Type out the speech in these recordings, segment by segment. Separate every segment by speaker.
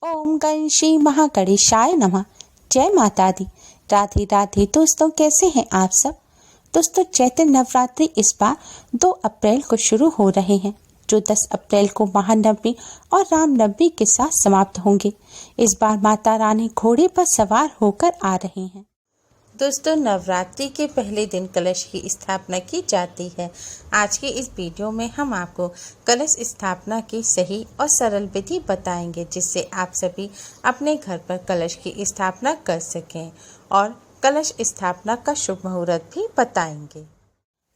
Speaker 1: ओम गण श्री महागणेशाय नमः। जय माता दी। राधे राधे। दोस्तों, कैसे हैं आप सब। दोस्तों, चैत्र नवरात्रि इस बार 2 अप्रैल को शुरू हो रहे हैं, जो 10 अप्रैल को महानवमी और रामनवमी के साथ समाप्त होंगे। इस बार माता रानी घोड़े पर सवार होकर आ रही हैं। दोस्तों, नवरात्रि के पहले दिन कलश की स्थापना की जाती है। आज के इस वीडियो में हम आपको कलश स्थापना की सही और सरल विधि बताएंगे, जिससे आप सभी अपने घर पर कलश की स्थापना कर सकें, और कलश स्थापना का शुभ मुहूर्त भी बताएंगे।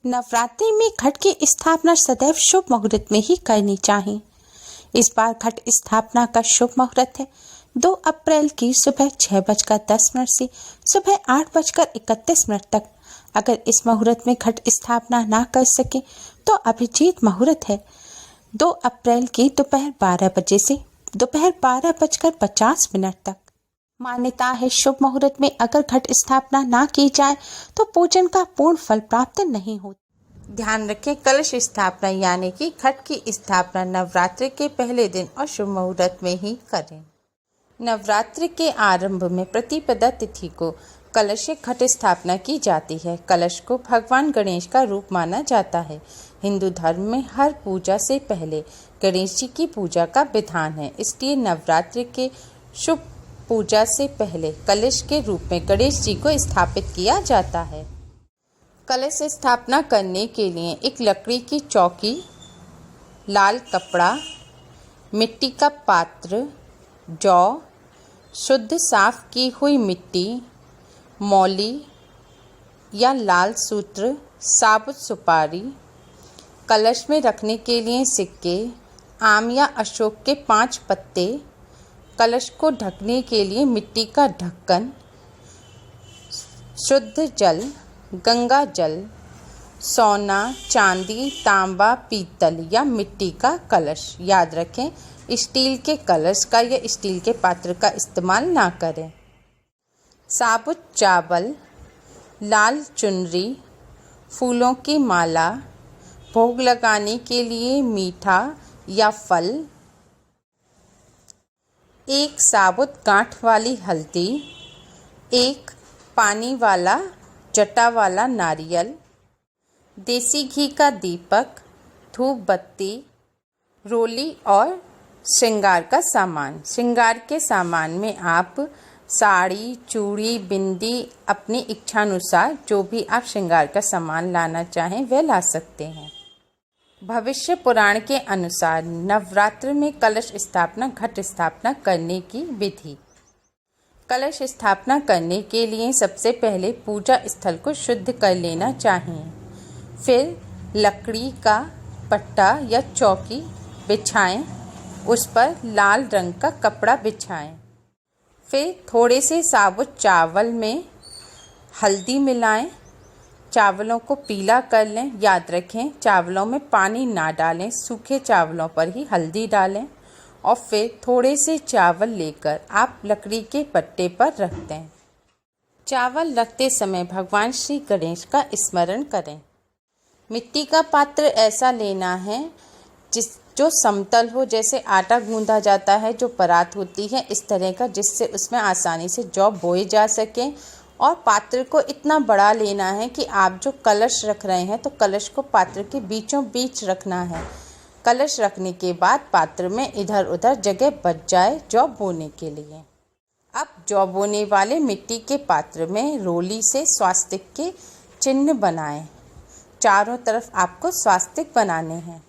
Speaker 1: नवरात्रि में घट की स्थापना सदैव शुभ मुहूर्त में ही करनी चाहिए। इस बार घट स्थापना का शुभ मुहूर्त है 2 अप्रैल की सुबह 6:10 से सुबह 8:31 तक। अगर इस मुहूर्त में घट स्थापना ना कर सके तो अभिजीत मुहूर्त है 2 अप्रैल की दोपहर 12 बजे से दोपहर 12:50 तक। मान्यता है शुभ मुहूर्त में अगर घट स्थापना ना की जाए तो पूजन का पूर्ण फल प्राप्त नहीं होता। ध्यान रखें, कलश स्थापना यानी कि घट की स्थापना नवरात्रि के पहले दिन और शुभ मुहूर्त में ही करें। नवरात्रि के आरंभ में प्रतिपदा तिथि को कलश घट स्थापना की जाती है। कलश को भगवान गणेश का रूप माना जाता है। हिंदू धर्म में हर पूजा से पहले गणेश जी की पूजा का विधान है, इसलिए नवरात्रि के शुभ पूजा से पहले कलश के रूप में गणेश जी को स्थापित किया जाता है। कलश स्थापना करने के लिए एक लकड़ी की चौकी, लाल कपड़ा, मिट्टी का पात्र, जौ, शुद्ध साफ की हुई मिट्टी, मौली या लाल सूत्र, साबुत सुपारी, कलश में रखने के लिए सिक्के, आम या अशोक के 5 पत्ते, कलश को ढकने के लिए मिट्टी का ढक्कन, शुद्ध जल, गंगा जल, सोना, चांदी, तांबा, पीतल या मिट्टी का कलश। याद रखें, स्टील के कलश का या स्टील के पात्र का इस्तेमाल ना करें। साबुत चावल, लाल चुनरी, फूलों की माला, भोग लगाने के लिए मीठा या फल, एक साबुत गांठ वाली हल्दी, एक पानी वाला जटा वाला नारियल, देसी घी का दीपक, धूप बत्ती, रोली और श्रृंगार का सामान। श्रृंगार के सामान में आप साड़ी, चूड़ी, बिंदी, अपनी इच्छानुसार जो भी आप श्रृंगार का सामान लाना चाहें वह ला सकते हैं। भविष्य पुराण के अनुसार नवरात्र में कलश स्थापना घट स्थापना करने की विधि। कलश स्थापना करने के लिए सबसे पहले पूजा स्थल को शुद्ध कर लेना चाहिए। फिर लकड़ी का पट्टा या चौकी बिछाएं, उस पर लाल रंग का कपड़ा बिछाएं। फिर थोड़े से साबुत चावल में हल्दी मिलाएं, चावलों को पीला कर लें। याद रखें, चावलों में पानी ना डालें, सूखे चावलों पर ही हल्दी डालें, और फिर थोड़े से चावल लेकर आप लकड़ी के पट्टे पर रख दें। चावल रखते समय भगवान श्री गणेश का स्मरण करें। मिट्टी का पात्र ऐसा लेना है जो समतल हो, जैसे आटा गूंदा जाता है, जो परात होती है इस तरह का, जिससे उसमें आसानी से जौ बोए जा सकें। और पात्र को इतना बड़ा लेना है कि आप जो कलश रख रहे हैं तो कलश को पात्र के बीचों बीच रखना है। कलश रखने के बाद पात्र में इधर उधर जगह बच जाए जौ बोने के लिए। अब जौ बोने वाले मिट्टी के पात्र में रोली से स्वास्तिक के चिन्ह बनाएं। चारों तरफ आपको स्वास्तिक बनाने हैं।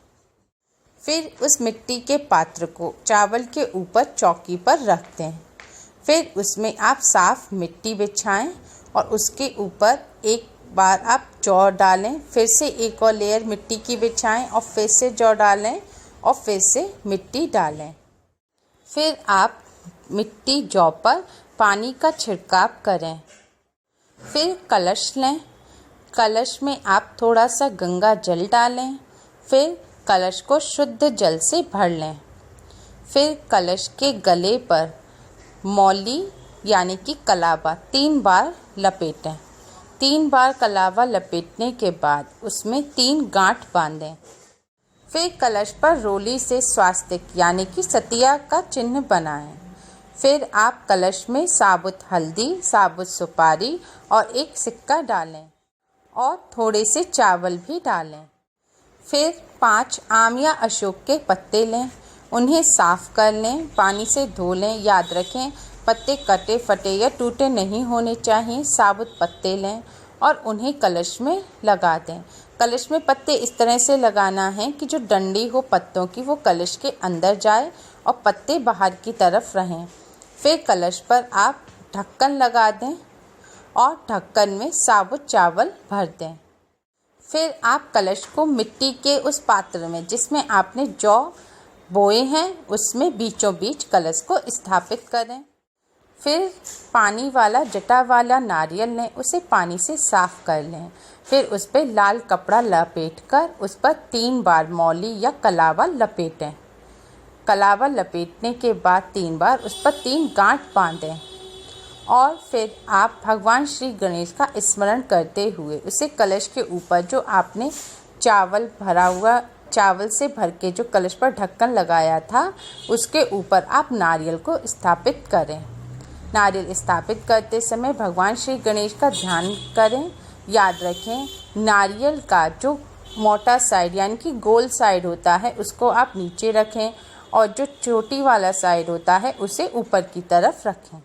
Speaker 1: फिर उस मिट्टी के पात्र को चावल के ऊपर चौकी पर रख दें। फिर उसमें आप साफ मिट्टी बिछाएं और उसके ऊपर एक बार आप जौ डालें, फिर से एक और लेयर मिट्टी की बिछाएं और फिर से जौ डालें और फिर से मिट्टी डालें। फिर आप मिट्टी जौ पर पानी का छिड़काव करें। फिर कलश लें, कलश में आप थोड़ा सा गंगा जल डालें। फिर कलश को शुद्ध जल से भर लें। फिर कलश के गले पर मौली यानी कि कलावा 3 बार लपेटें। 3 बार कलावा लपेटने के बाद उसमें 3 गांठ बांधें। फिर कलश पर रोली से स्वास्तिक यानी कि सतिया का चिन्ह बनाएं। फिर आप कलश में साबुत हल्दी, साबुत सुपारी और एक सिक्का डालें और थोड़े से चावल भी डालें। फिर 5 आम या अशोक के पत्ते लें, उन्हें साफ कर लें, पानी से धो लें। याद रखें, पत्ते कटे फटे या टूटे नहीं होने चाहिए। साबुत पत्ते लें और उन्हें कलश में लगा दें। कलश में पत्ते इस तरह से लगाना है कि जो डंडी हो पत्तों की वो कलश के अंदर जाए और पत्ते बाहर की तरफ रहें। फिर कलश पर आप ढक्कन लगा दें और ढक्कन में साबुत चावल भर दें। फिर आप कलश को मिट्टी के उस पात्र में जिसमें आपने जौ बोए हैं उसमें बीचों बीच कलश को स्थापित करें। फिर पानी वाला जटा वाला नारियल लें, उसे पानी से साफ कर लें। फिर उस पर लाल कपड़ा लपेटकर उस पर 3 बार मौली या कलावा लपेटें। कलावा लपेटने के बाद 3 बार उस पर 3 गांठ बांधें और फिर आप भगवान श्री गणेश का स्मरण करते हुए उसे कलश के ऊपर जो आपने चावल से भर के जो कलश पर ढक्कन लगाया था उसके ऊपर आप नारियल को स्थापित करें। नारियल स्थापित करते समय भगवान श्री गणेश का ध्यान करें। याद रखें, नारियल का जो मोटा साइड यानी कि गोल साइड होता है उसको आप नीचे रखें और जो चोटी वाला साइड होता है उसे ऊपर की तरफ रखें।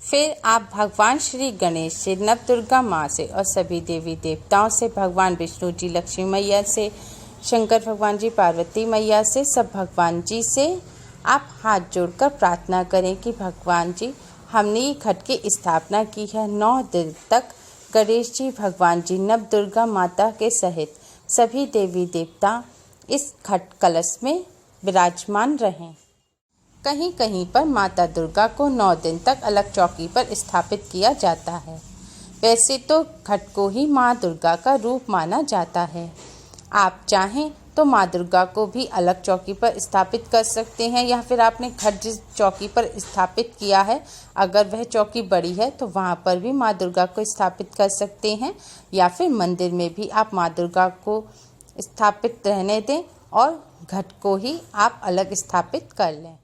Speaker 1: फिर आप भगवान श्री गणेश से, नवदुर्गा माँ से और सभी देवी देवताओं से, भगवान विष्णु जी लक्ष्मी मैया से, शंकर भगवान जी पार्वती मैया से, सब भगवान जी से आप हाथ जोड़कर प्रार्थना करें कि भगवान जी, हमने ये घट की स्थापना की है। 9 दिन तक गणेश जी, भगवान जी, नवदुर्गा माता के सहित सभी देवी देवता इस घट कलश में विराजमान रहें। कहीं कहीं पर माता दुर्गा को 9 दिन तक अलग चौकी पर स्थापित किया जाता है। वैसे तो घट को ही माँ दुर्गा का रूप माना जाता है। आप चाहें तो माँ दुर्गा को भी अलग चौकी पर स्थापित कर सकते हैं या फिर आपने घट जिस चौकी पर स्थापित किया है अगर वह चौकी बड़ी है तो वहाँ पर भी माँ दुर्गा को स्थापित कर सकते हैं या फिर मंदिर में भी आप माँ दुर्गा को स्थापित रहने दें और घट को ही आप अलग स्थापित कर लें।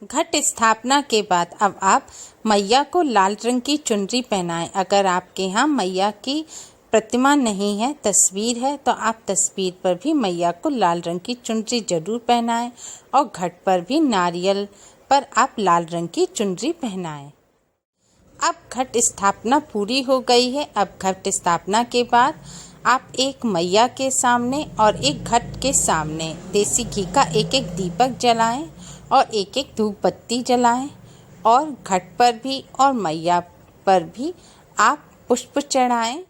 Speaker 1: घट स्थापना के बाद अब आप मैया को लाल रंग की चुनरी पहनाएं। अगर आपके यहाँ मैया की प्रतिमा नहीं है, तस्वीर है, तो आप तस्वीर पर भी मैया को लाल रंग की चुनरी जरूर पहनाएं और घट पर भी नारियल पर आप लाल रंग की चुनरी पहनाएं। अब घट स्थापना पूरी हो गई है। अब घट स्थापना के बाद आप एक मैया के सामने और एक घट के सामने देसी घी का एक दीपक जलाएं और एक धूप बत्ती जलाएं और घट पर भी और मैया पर भी आप पुष्प चढ़ाएं।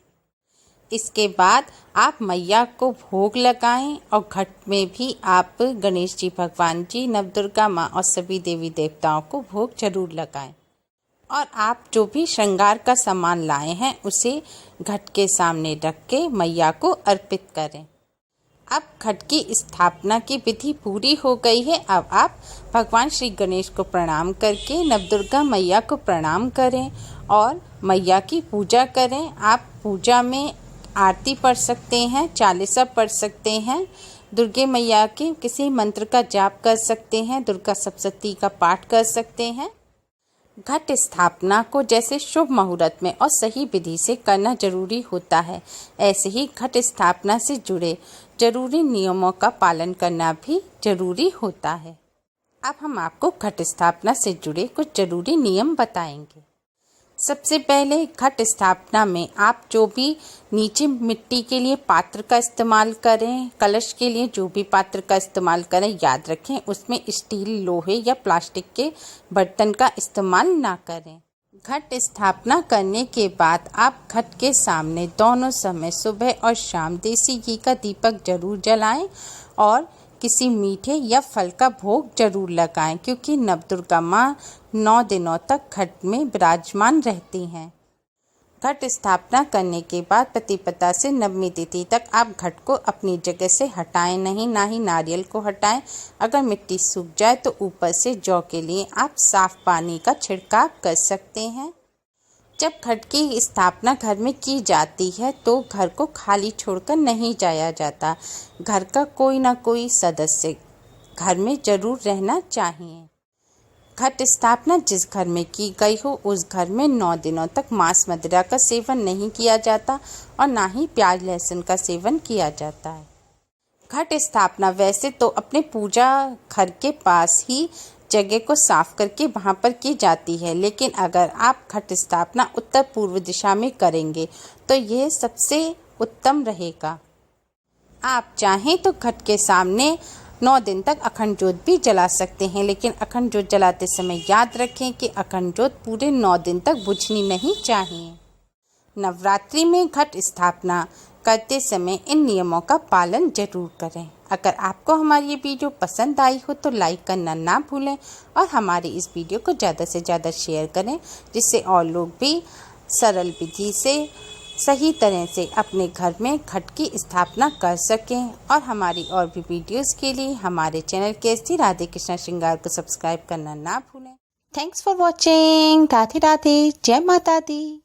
Speaker 1: इसके बाद आप मैया को भोग लगाएं और घट में भी आप गणेश जी, भगवान जी, नवदुर्गा माँ और सभी देवी देवताओं को भोग जरूर लगाएं। और आप जो भी श्रृंगार का सामान लाए हैं उसे घट के सामने रख के मैया को अर्पित करें। अब घट की स्थापना की विधि पूरी हो गई है। अब आप भगवान श्री गणेश को प्रणाम करके नवदुर्गा मैया को प्रणाम करें और मैया की पूजा करें। आप पूजा में आरती पढ़ सकते हैं, चालीसा पढ़ सकते हैं, दुर्गे मैया के किसी मंत्र का जाप कर सकते हैं, दुर्गा सप्तशती का पाठ कर सकते हैं। घट स्थापना को जैसे शुभ मुहूर्त में और सही विधि से करना जरूरी होता है, ऐसे ही घट स्थापना से जुड़े जरूरी नियमों का पालन करना भी जरूरी होता है। अब हम आपको घट स्थापना से जुड़े कुछ जरूरी नियम बताएंगे। सबसे पहले घट स्थापना में आप जो भी नीचे मिट्टी के लिए पात्र का इस्तेमाल करें, कलश के लिए जो भी पात्र का इस्तेमाल करें, याद रखें उसमें स्टील, लोहे या प्लास्टिक के बर्तन का इस्तेमाल ना करें। घट स्थापना करने के बाद आप घट के सामने दोनों समय सुबह और शाम देसी घी का दीपक जरूर जलाएं और किसी मीठे या फल का भोग जरूर लगाएं, क्योंकि नवदुर्गा माँ 9 दिनों तक घट में विराजमान रहती हैं। घट स्थापना करने के बाद प्रतिपदा से नवमी तिथि तक आप घट को अपनी जगह से हटाएं नहीं, ना ही नारियल को हटाएं। अगर मिट्टी सूख जाए तो ऊपर से जौ के लिए आप साफ पानी का छिड़काव कर सकते हैं। जब घट की स्थापना घर में की जाती है तो घर को खाली छोड़कर नहीं जाया जाता। घर का कोई ना कोई सदस्य घर में जरूर रहना चाहिए। घट स्थापना जिस घर में की गई हो उस घर में 9 दिनों तक मांस मदिरा का सेवन नहीं किया जाता और ना ही प्याज लहसुन का सेवन किया जाता है। घट स्थापना वैसे तो अपने पूजा घर के पास ही जगह को साफ करके वहाँ पर की जाती है, लेकिन अगर आप घट स्थापना उत्तर पूर्व दिशा में करेंगे तो यह सबसे उत्तम रहेगा। आप चाहें तो घट के सामने 9 दिन तक अखंड ज्योत भी जला सकते हैं, लेकिन अखंड ज्योत जलाते समय याद रखें कि अखंड ज्योत पूरे 9 दिन तक बुझनी नहीं चाहिए। नवरात्रि में घट स्थापना करते समय इन नियमों का पालन जरूर करें। अगर आपको हमारी ये वीडियो पसंद आई हो तो लाइक करना ना भूलें और हमारी इस वीडियो को ज़्यादा से ज़्यादा शेयर करें, जिससे और लोग भी सरल विधि से सही तरह से अपने घर में घट की स्थापना कर सकें। और हमारी और भी वीडियोस के लिए हमारे चैनल केसरी राधे कृष्णा श्रृंगार को सब्सक्राइब करना ना भूलें। Thanks for watching. Radhe Radhe. जय माता दी।